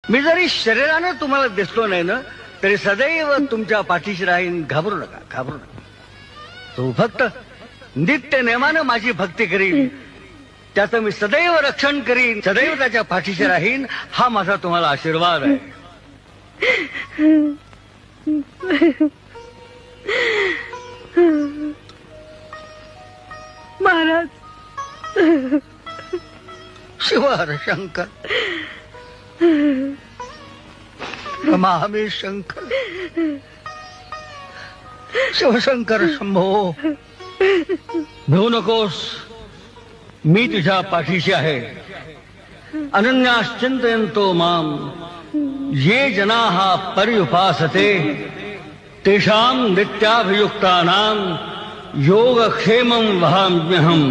मी जरी शरीरानं तुम्हाला दिसलो नाही ना तरी सदैव तुमच्या पाठीशी राहीन. घाबरू नका, घाबरू नका. तो फक्त नित्य नेमानं माझी भक्ती करीन, त्याचं मी सदैव रक्षण करीन, सदैव त्याच्या पाठीशी राहीन. हा माझा तुम्हाला आशीर्वाद आहे. महाराज, शिवार शंकर, नमामि शंकर, शिवशंकर शंभो. भिवू नकोस, मी तुझ्या पाठीशी आहे. अनन्याश्चिंतयन्तो माम ये जनाः पर्युपासते तेषां नित्याभियुक्तानां योगक्षेमं वहाम्यहम्.